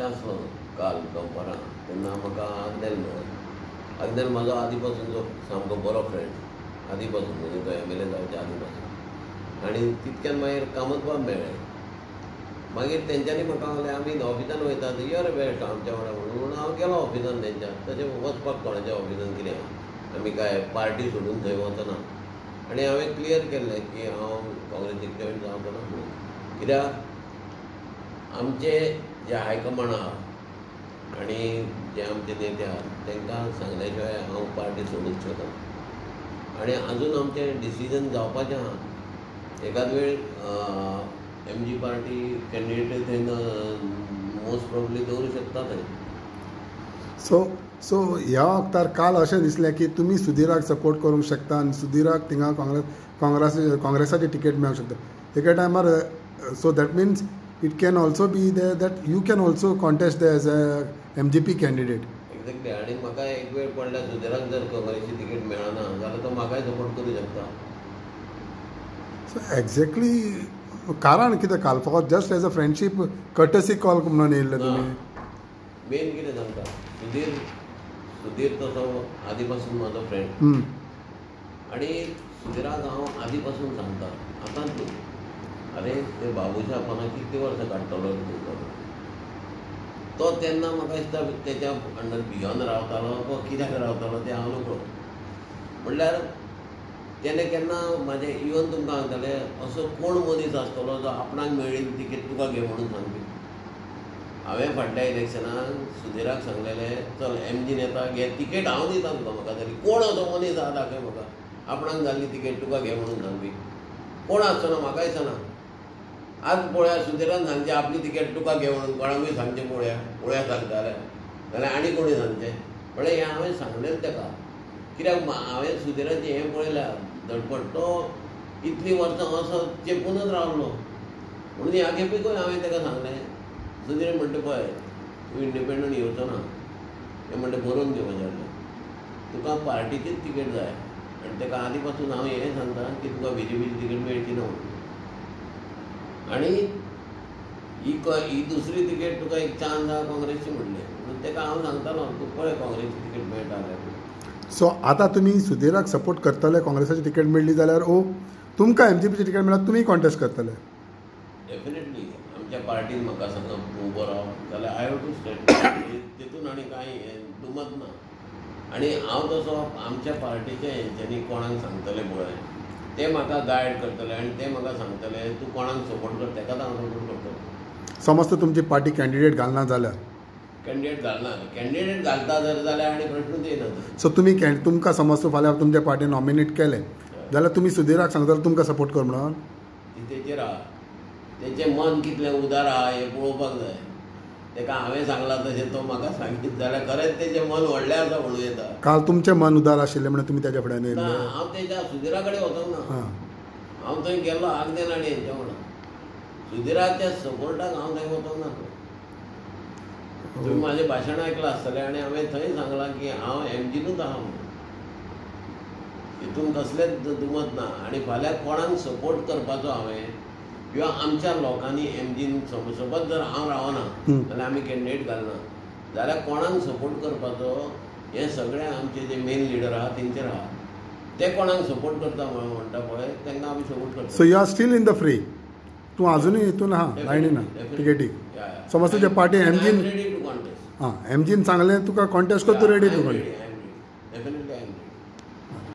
आसलो काल दनपारां तेन्ना म्हाका आग्नेल मेळ्ळो. आग्नेल म्हाजो आदी पासूनचो सामको बरो फ्रेंड, आदी पासून म्हणजे तो MLA जावच्या आदी पासून. आनी तितक्यान मागीर कामतबाब मेळ्ळे. मागीर तेंच्यांनी म्हाका सांगलें आमी ऑफिसान वयतात, यू आर बेस्ट आमच्या वांगडा म्हणून हांव गेलो ऑफिसान तेंच्या. तशें वचपाक कोणाच्या ऑफिसान कितें आमी काय पार्टी सोडून थंय वचना. आनी हांवें क्लियर केल्लें की हांव काँग्रेसीक जॉयन जावचो ना म्हणून. कित्याक आमचे जे हायकमांड आहा आनी जे आमचे नेते आहा तांकां सांगल्या शिवाय हांव पार्टी सोडूंक शकना. आनी आजून आमचें डिसिजन जावपाचें आहा. एकाद वेळ MG पार्टी कॅन्डिडेट थंय मोस्ट प्रॉब्ली दवरूं शकता थंय. सो ह्या वक्तार काल अशें दिसलें की तुमी सुधीराक सपोर्ट करूंक शकता आनी सुधीराक थिंगा काँग्रेसाची तिकेट मेळूंक शकता एका टायमार. So that means it can also be that you can also contest as a MGP candidate. Exactly. आनी म्हाका एक वेळ पडल्यार सुधीराक जर काँग्रेसची तिकेट मेळना जाल्यार तो म्हाकाय सपोर्ट करूं शकता. सो एक्झॅक्टली कारण कितें काल फकत just as a friendship courtesy call म्हणून येयल्ले तुमी? मेन कितें सांगता, सुधीर तसो आदी पासून म्हाजो फ्रेंड. आनी सुधीराक हांव आदी पासून सांगता आतांच न्हू, अरे ते बाबूशा पोंदा कितलीं वर्सां काडटलो तो तेन्ना म्हाका दिसता तेच्या अंडर भियोन रावतालो वा कित्याक रावतालो तें हांव नकळो. म्हणल्यार तेणें केन्ना म्हाजें इवन तुमकां सांगतलें असो कोण मनीस आसतलो जो आपणाक मेळ्ळी तिकेट तुका घे म्हणून सांगपी. हांवें फाटल्या इलेक्शनाक सुधीराक सांगलेलें चल MGन येता घे तिकेट हांव दिता तुका म्हाका तरी. कोण असो मनीस आहा दाखय म्हाका आपणाक जाल्ली तिकेट तुका घे म्हणून सांगपी. कोण आसचो म्हाका दिसना. आज पळोवया सुधीरान सांगचें आपली तिकेट तुका घे म्हणून कोणाकूय सांगचें पळोवया सांगता जाल्यार आनी कोणी सांगचें. म्हळ्यार हें हांवें सांगलेलें ताका. कित्याक हांवें सुधीराचें हें पळयलां धडपड. तो इतलीं वर्सां असो चेपूनच रावलो म्हणून ह्या खेपेकूय हांवें ताका सांगलें. सुधीर म्हणटा पळय तूं इंडिपेंडंट येवचो ना. हें म्हणटा बरोवन घे म्हजें आसलें तुका पार्टीचीच तिकेट जाय. आनी ताका आदी पासून हांव हें सांगता की तुका BJPची तिकेट मेळची ना म्हणून. आनी ही दुसरी तिकेट तुका एक चान्स आहा काँग्रेसची म्हणलें म्हणून ताका हांव सांगतालो तूं पळय काँग्रेसची तिकेट मेळटा जाल्यार. सो आतां तुमी सुधीराक सपोर्ट करतले काँग्रेसाची तिकेट मेळ्ळी जाल्यार तुमकां MGPची तिकेट मेळ्ळ्यार तुमी कॉन्टेस्ट करतले? डेफिनेटली. आमच्या पार्टीन म्हाका सांगा उबो राव जाल्यार आय हॅव टू स्टँड. तितून आनी कांय दुमत ना. आनी हांव तसो आमच्या पार्टीच्या हेंच्यांनी कोणाक सांगतले पळय ते म्हाका गायड करतले आनी ते म्हाका सांगतले तूं कोणाक सपोर्ट कर ताकाच हांव सपोर्ट करतलो. समज तर तुमची पार्टी कॅन्डिडेट घालना जाल्यार? कॅन्डिडेट घालना. कॅन्डिडेट घालता जर जाल्यार आनी प्रश्नूच येना. सो तुमी तुमकां समज फाल्यां तुमच्या पार्टीन नॉमिनेट केलें जाल्यार तुमी सुधीराक सांगतले तुमकां सपोर्ट कर म्हणून? तेचेर आहा. तेचें मन कितलें उदार आहा हें पळोवपाक जाय. ताका हांवें सांगलां तशें तो म्हाका सांगीत जाल्यार खरेंच तेचें मन व्हडलें आसा म्हणून येता. काल तुमचें मन उदार आशिल्लें म्हणून तुमी तेच्या फुड्यान येयले? हांव तेच्या सुधीरा कडेन वचोंक ना. हांव थंय गेल्लो आग्नेल आनी हेंच्या वांगडा. सुधीराच्या सपोर्टाक हांव थंय वचोंक ना. तुमी म्हाजें भाशण आयकलां आसतलें आनी हांवें थंय सांगलां की हांव MGनूच आहा म्हणून. हितून कसलेंच दुमत ना. आनी फाल्यां कोणाक सपोर्ट करपाचो हांवें किंवा आमच्या लोकांनी MGन सपोज जर हांव रावना जाल्यार आमी कॅन्डिडेट घालना जाल्यार कोणाक सपोर्ट करपाचो हें सगळें आमचे जे मेन लिडर आहा तेंचेर आहा. ते कोणाक सपोर्ट करता म्हणटा पळय तांकां आमी सपोर्ट करता. So you are still in the free? तूं अजुनूय हितून आहा लायणीन तिकेटीक? समज तुज्या पार्टी MGन MGन सांगलें तुका कॉन्टेस्ट कर तूं रेडी? तूं